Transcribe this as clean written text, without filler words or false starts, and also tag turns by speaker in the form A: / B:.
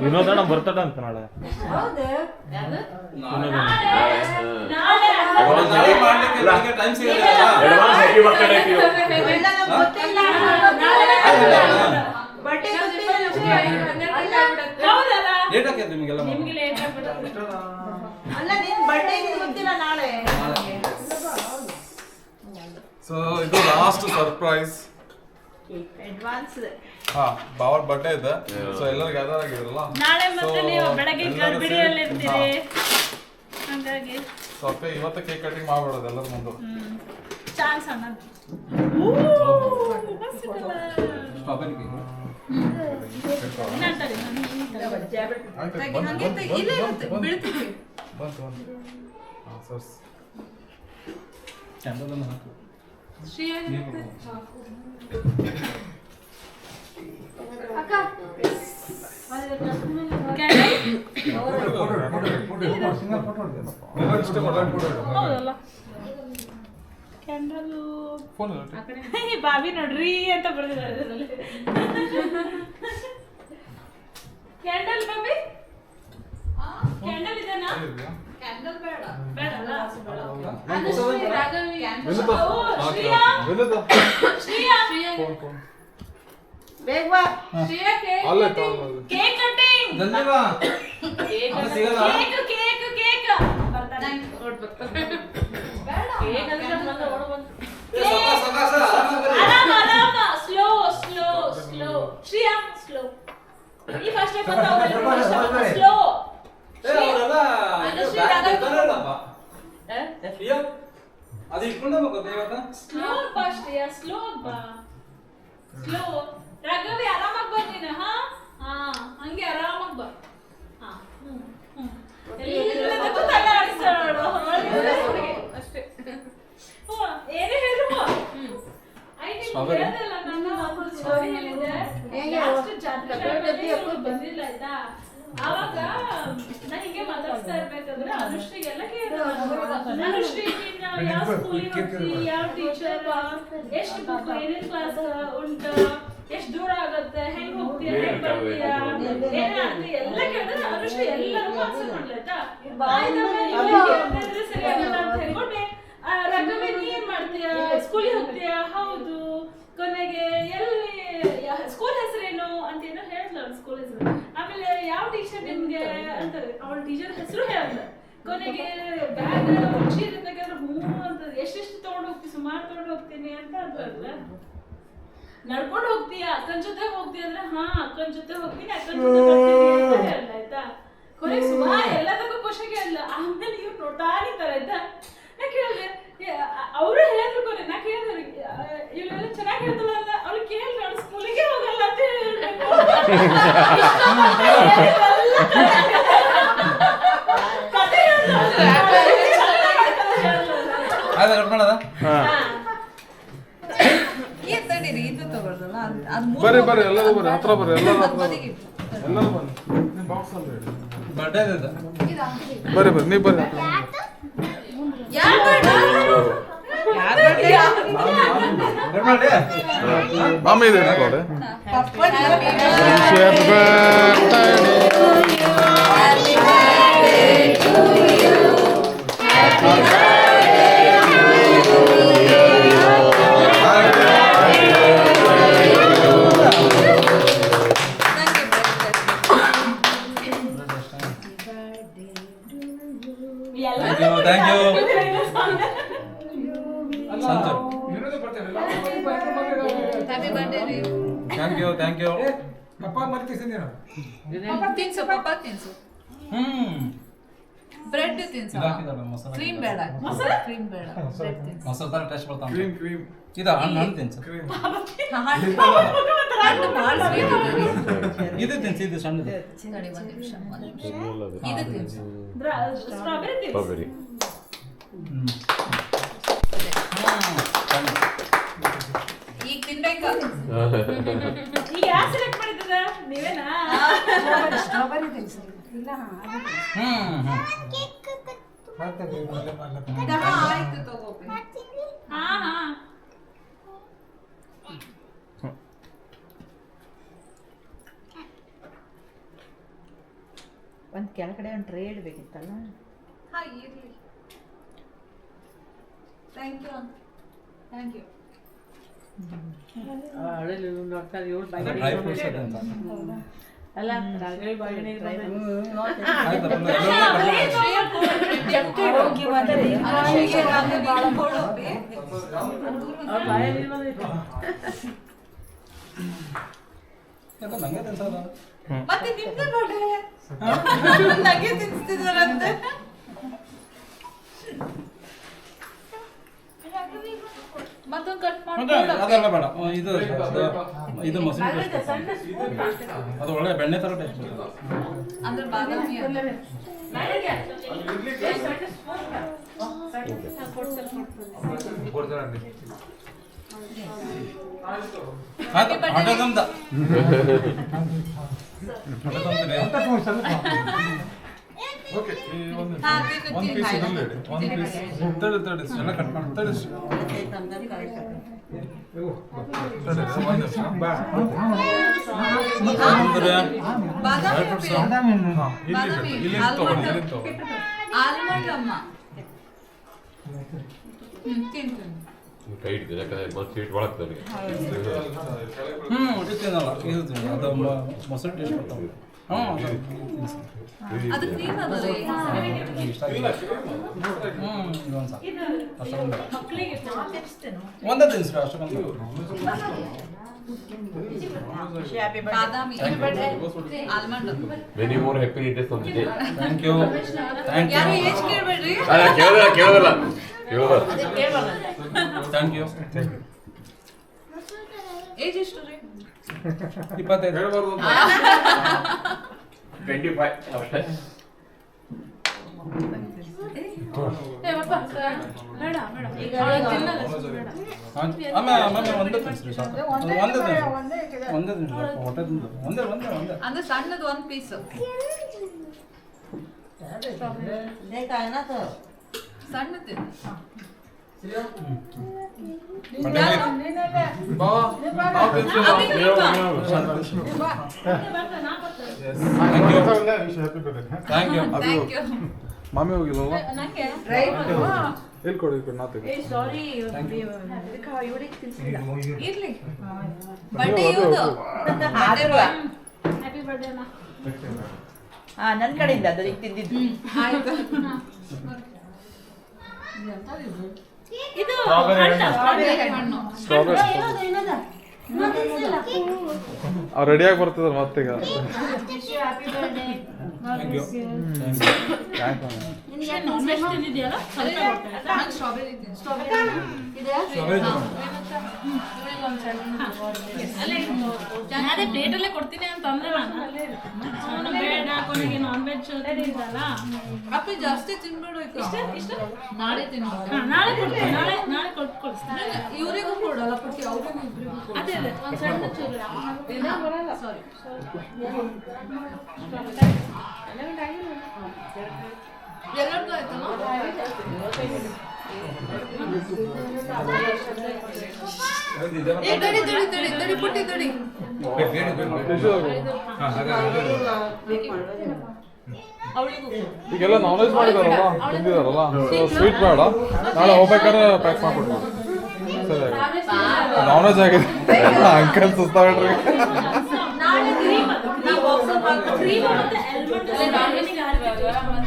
A: ವಿನೋದಣ್ಣ ಬರ್ತಾಡ ಅಂತ ನಾಳೆ.
B: ಸೊ ಇದು ಲಾಸ್ಟ್ ಸರ್ಪ್ರೈಸ್. ಬಾವರ್ ಬರ್ಡೇ ಇದೆ. ಸೊ ಎಲ್ಲರೂ ಗ್ಯಾದರ್ ಆಗಿದ್ರಲ್ಲ,
C: ನಾಳೆ ಮತ್ತೆ ನೀವು ಬೆಳಗ್ಗೆ ಗರ್ಭಿಣಿಯಲ್ಲಿ ಇರ್ತೀರಿ, ಹಾಗಾಗಿ
B: ಸೊ ಅಕ್ಕ ಇವತ್ತು ಕೇಕ್ ಕಟಿಂಗ್ ಮಾಡ್ಬಿಡೋದು ಎಲ್ಲರ ಮುಂದೆ.
C: ಚಾನ್ಸ್ ಅಣ್ಣ. ಬಾವಿ ನೋಡ್ರಿ ಅಂತ ಬರ್ದಿದ್ದಾರೆ ಕ್ಯಾಂಡಲ್. ಬಾಬಿ ಕ್ಯಾಂಡಲ್ ಇದೆನಾ? ಕ್ಯಾಂಡಲ್ ಬೇಡ, ಬೇಡಲ್ಲ. ಬೇಗ ಬಾ. ಕೇಕ್ ಕಟಿಂಗ್ ಜಲ್ದಿ ಬಾ. ಕೇಕ್ ಕೇಕ್ ಬರ್ತಾನೆ ಓಡ್ ಬರ್ತಾನೆ. ಬೇಡ ಕೇಕ್ ಅಂದ್ರೆ ಬಂದು ಓಡ್ ಬಂತು. ಆರಾಮ slow slow slow. Shriya slow. ಈ ಫಸ್ಟ್ ಟೈಮ್ ಬಂದ ಸ್ಲೋ.
D: ಅವರೆಲ್ಲ ಅದು ಇಟ್ಕೊಂಡ ಇವತ್ತ
C: ಸ್ಲೋ ಬಾ ಶ್ರೀಯಾ, ಸ್ಲೋ ಬಾ, ಸ್ಲೋ. ರಾಘವಿ ಆರಾಮಾಗಿ ಬಾ ನೀನು. ಹಾ ಹಾ ಹಂಗೆ ಆರಾಮಾಗಿ ಬಾ. ಹಾ ಎಲ್ಲದಕ್ಕೂ ತಲೆ ಆಡಿಸೋಳು ಅಷ್ಟೇ. ಏನೇ ಹೇಳಿದ್ರು ಹೇಳಿದಲ್ಲ, ನನ್ನ ಒಂದು ಸ್ಟೋರಿ ಹೇಳಿದ್ದೆ. ಲಾಸ್ಟ್ ಜಾತ್ರೆ ಬಂದಿಲ್ಲ ಆಯ್ತಾ, ಆವಾಗ ನಾನು ಹಿಂಗೆ ಮಾತಾಡ್ಸ್ತಾ ಇರ್ಬೇಕಾದ್ರೆ ಅನುಶ್ರೀಗೆಲ್ಲ ಕೇಳಿದ್ರು. ಅನುಶ್ರೀ ಯಾವ ಸ್ಕೂಲಿಗೆ ಹೋಗ್ತಿ, ಯಾವ ಟೀಚರ್, ಎಷ್ಟು ಬುಕ್, ಏನೇನ್ ಕ್ಲಾಸ್ ಉಂಟು, ಎಷ್ಟು ದೂರ ಆಗತ್ತೆ, ಹೆಂಗ್ ಹೋಗ್ತೀಯ, ಹೆಂಗ್ ಬರ್ತೀಯ, ಏನೇ ಆಗ್ತೀಯ ಎಲ್ಲ ಕೇಳಿದ್ರೆ ಅನುಶ್ರೀ ಎಲ್ಲರಿಗೂ ಆನ್ಸರ್ ಮಾಡ್ಲಾಯ್ತಾ. ಸರಿ ಆಗಲ್ಲ ಅಂತ ಹೇಳ್ಕೊಂಡೆ. ರಾಘವಿ ನೀ ಏನ್ ಮಾಡ್ತೀಯ, ಸ್ಕೂಲಿಗೆ ಹೋಗ್ತೀಯ, ಹೌದು, ಕೊನೆಗೆ ಎಲ್ಲಿ ಸ್ಕೂಲ್ ಹೆಸರೇನು ಅಂತ ಏನೋ ಹೇಳಿದ್ಲ ಅವ್ಳ ಸ್ಕೂಲ್ ಹೆಸರು. ಆಮೇಲೆ ಯಾವ ಟೀಚರ್ ನಿಮ್ಗೆ ಅಂತ ಅವಳ ಟೀಚರ್ ಹೆಸರು ಹೇಳಿದ್ಲ. ಕೊನೆಗೆ ಬ್ಯಾಗ್ ಚೀಲ ತೆಗೆದ್ರೆ ಹ್ಞೂ ಅಂತ, ಎಷ್ಟೆಷ್ಟು ತಗೊಂಡು ಹೋಗ್ತೀನಿ, ಸುಮಾರು ತಗೊಂಡು ಹೋಗ್ತೀನಿ ಅಂತ ಅಂತಂದ್ರೆ. ನಡ್ಕೊಂಡು ಹೋಗ್ತೀಯ, ಅಕ್ಕನ ಜೊತೆ ಹೋಗ್ತೀಯ ಅಂದ್ರೆ ಹಾ ಅಕ್ಕನ ಜೊತೆ ಹೋಗ್ತೀನಿ, ಅಕ್ಕನ ಜೊತೆ ಬರ್ತೀನಿ ಅಂತ ಹೇಳಲ್ಲ ಆಯ್ತಾ. ಕೊನೆಗೆ ಸುಮಾರು ಎಲ್ಲದಕ್ಕೂ ಖುಷಿ ಕೇಳಲ್ಲ. ಆಮೇಲೆ ಇವ್ರು ಟೋಟಾಲಿ ತರ ಆಯ್ತಾ. ನಾ ಕೇಳಿದೆ, ಅವರು ಹೇಳಿದ್ರು ಕೊನೆ, ನಾ ಕೇಳಿದ್ರೆ ಇವಳೆಲ್ಲ ಚೆನ್ನಾಗಿ ಹೇಳ್ತಲ್ಲ ಅಂತ. ಅವ್ಳು ಕೇಳಿದ್ರೆ ಅವಳು ಸ್ಕೂಲಿಗೆ ಹೋಗಲ್ಲ ಅಂತ ಹೇಳ್ಬೇಕು.
B: ಬರ್ರಿ ಬರ್ರಿ ಎಲ್ಲರೂ ಬರ್ರಿ, ಹತ್ರ ಬರ್ರಿ, ಎಲ್ಲರೂ ಹತ್ರ ಬರ್ರಿ, ಎಲ್ಲರೂ ಬನ್ನಿ. ಬಾಕ್ಸ್ ಅಲ್ಲಿ ಬರ್ಡೇ ಬರ್ರಿ ಬರ್ರಿ, ನೀವು ಬರ್ರಿ. ಮಾಮಿ ಇದೆ ನೋಡೆ.
D: Thank you. Thank you thank you.
E: ಪಪ್ಪ ಮರ್ತಿಸಿದ್ದೀರ
F: ತಿನ್ಸು ಪಪ್ಪ ತಿನ್ಸು. ಬ್ರೆಡ್ ತಿನ್ಸು. ಕ್ರೀಮ್ ಬೇಡ, ಕ್ರೀಮ್ ಬೇಡ, ಬ್ರೆಡ್ ತಿನ್ಸು.
D: ಮೊಸರು ತರ ಟೇಸ್ಟ್ ಬರ್ತಾವ.
B: ಕ್ರೀಮ್ ಕ್ರೀಮ್
D: ಇದು ಹಣ್ಣು ತಿನ್ಸು.
F: ಹಣ್ಣು ಭಾಳ ಸ್ವೀಟ್ ಇದೆ.
D: ಇದು ತಿನ್ಸು, ಇದು ಸಣ್ಣದು.
F: ತಡಿ ಒಂದು ನಿಮಿಷ. ಇದು ತಿನ್ಸು.
C: ಸ್ಟ್ರಾಬೆರಿ ತಿನ್ಸು.
F: ಈಗ ತಿನ್ಬೇಕಾ?
C: ಈಗ ಯಾರು ಸೆಲೆಕ್ಟ್ ಮಾಡಿದ್ದದ? ನೀವೇನಾ?
G: ಸ್ಟ್ರಾಬೆರಿ ತಿನ್ಸು. ಇಲ್ಲ
F: ಆಯ್ತು ತಗೋಬೇಕು.
C: ಹಾ ಹಾ
F: ಒಂದು ಕೆಳಗಡೆ ಒಂದು ಟ್ರೇ ಇಡಬೇಕಿತ್ತಲ್ಲ.
E: ಹಾಂ ಇರಲಿ. Thank you thank you.
D: Dry fruits ಇದೆ ಅಂತ
F: ಅಲ್ಲ ರಾಗಿ ಬಾಳೆಹಣ್ಣು
D: ನಂಗೆ ತಿನ್ಸಲ್ಲ.
E: ಮತ್ತೆ ನಿಮ್ದು ನೋಡಿ ನನಗೆ ತಿನ್ಸ್ತಿದಾರಂತೆ. ಮತ್ತೊಂದು ಕಟ್
D: ಮತ್ತೆ ಅದೆಲ್ಲ ಬೇಡ. ಇದು ಮೊಸರು ಅದು ಒಳ್ಳೆ ಬೆಣ್ಣೆ ಥರ ಟೇಸ್ಟ್ ಬರ್ತದೆ.
E: ಅಂದ್ರೆ ಬಾದಾಮಿ
D: ಆಯ್ತು ಆಟೋದಂತ
B: ಓಕೆ ಒಂದು
E: ಹಾ
B: ಒಂದು ಪೀಸ್ ಇದರಲ್ಲಿ ಇಡಿ. ಒಂದು ಪೀಸ್ ತಡಿ ಎಲ್ಲ ಕಟ್ ಮಾಡಿ ತಡಿ
E: ಆಲ್ಮಂಡ್ ಅಮ್ಮ
H: ಕೈ ಹಿಡಿದು ಯಾಕಂದ್ರೆ ಮತ್ತೆ ಸ್ವೀಟ್ ಒಳಗ್ತದೆ.
D: ಇದು ತಿನ್ನಲ್ಲ ಇದು ತಿನ್ನಲ್ಲ. ಅದು ಮೊಸರು ಟೇಸ್ಟ್ ಬರ್ತಾವೆ.
E: ಅದು ಕ್ರೀಮ್ ಅದಲ್ಲ
D: ಇಷ್ಟ ಆಗಿಲ್ಲ. ಇದೊಂದು ಸಾಕು. ಅಷ್ಟೊಂದು ಬೇಡ.
C: ಮಕ್ಕಳಿಗೆ
D: ಒಂದೇ ತಿನ್ನಿಸ್ರಿ ಅಷ್ಟೊಂದು.
E: ಬಾದಾಮಿ almond.
H: Many more happy returns of the day.
D: Thank you thank you
E: ಯಾರು ಏಜ್ ಕೇಳಬೇಡ್ರಿ.
H: ಅಲ್ಲ ಕೇಳೋದಲ್ಲ
D: ಥ್ಯಾಂಕ್ ಯು.
E: ಏಜ್ ಎಷ್ಟು ರೀ?
D: 25
B: ಹೇಳ್ಬಾರ್ದು
H: 25 ಅಷ್ಟೇ.
D: ಆಮೇಲೆ ಒಂದೇ ತಿನ್ನಿಸ್ರಿ ಸಾಕು. ಒಂದೇ ತಿನ್ನಿಸ್ರಿ ಹೊಟ್ಟೆ ತಿಂದು ಒಂದೇ
E: ಅಂದ್ರೆ ಸಣ್ಣದು ಒಂದು ಪೀಸ್ ಸಣ್ಣದು.
D: Thank you.
E: Thank you.
B: ಮಾಮಿ ಹೋಗಿಲ್ಲವಾ? ಎಲ್ಲಿ ಕೊಡಿ ನಾ ತೆಗೆ.
E: ಇರ್ಲಿ ಬಡ್ಡಿ ಇವ್ದು.
C: ಹ್ಯಾಪಿ ಬರ್ಡೇ ಅಮ್ಮ.
F: ನನ್ನ ಕಡೆಯಿಂದ ಅದು ಈಗ ತಿಂದಿದ್ದು.
E: ಆಯ್ತು.
C: ಇದು
E: ಹಣ್ಣು.
B: ಅವ್ರು ರೆಡಿಯಾಗಿ ಬರ್ತಿದ್ರು ಮತ್ತೀಗ.
D: Thank you.
C: ನಾನ್ ವೆಜ್ ತಿಂದಿದ್ಯಲ್ಲ ಸ್ವಲ್ಪ
E: ನಾನು ಸ್ಟ್ರಾಬೆರಿ ತಿಂತೀನಿ.
C: ಅದೇ ಪ್ಲೇಟಲ್ಲೇ ಕೊಡ್ತೀನಿ ಅಂತ ಅಂದ್ರೆ ನಾನು ಬೇಡ ಕೊನೆಗೆ ನಾನ್ ವೆಜ್ ತಿಂದಿದ್ದಲ್ಲ.
E: ಅಪ್ಪಿ ಜಾಸ್ತಿ ತಿನ್ಬೇಡು. ಇಷ್ಟ ನಾಳೆ ತಿನ್ಬೋದು.
C: ನಾಳೆ ಕೊಡ್ತೀನಿ. ನಾಳೆ ಕೊಡಿಸ್ತೀನಿ.
E: ಇವರಿಗೂ ಕೊಡಲ್ಲ ಪಟ್ಟಿ ಅವ್ರಿಗೂ ಇಬ್ಬರಿಗೂ ಕೊಡು.
C: ಅದೇ ಒಂದು ಸಣ್ಣ ಚೂರು
E: ಸಾರಿ ಎಲ್ಲರಿಗೂ ಆಯ್ತಲ್ಲ. ತಡಿ ಪುಟ್ಟಿ ತಡಿ.
B: ಈಗೆಲ್ಲ ನಾನ್ ವೆಜ್ ಮಾಡಿದಾರಲ್ಲ ತಿಂದಿದಾರಲ್ಲ ಸ್ವೀಟ್ ಬೇಡ. ನಾಳೆ ಹೋಗ್ಬೇಕಾದ್ರೆ ಪ್ಯಾಕ್ ಮಾಡ್ಕೊಡ್ತೀವಿ. ಸರಿ ನಾನ್ ವೆಜ್ ಆಗಿದೆ. ಅಂಕಲ್ ಸುಸ್ತಾಗ್ಬಿಟ್ರಿ.
C: ಕ್ರೀಮ್ ಮತ್ತೆ ಆಲ್ಮಂಡ್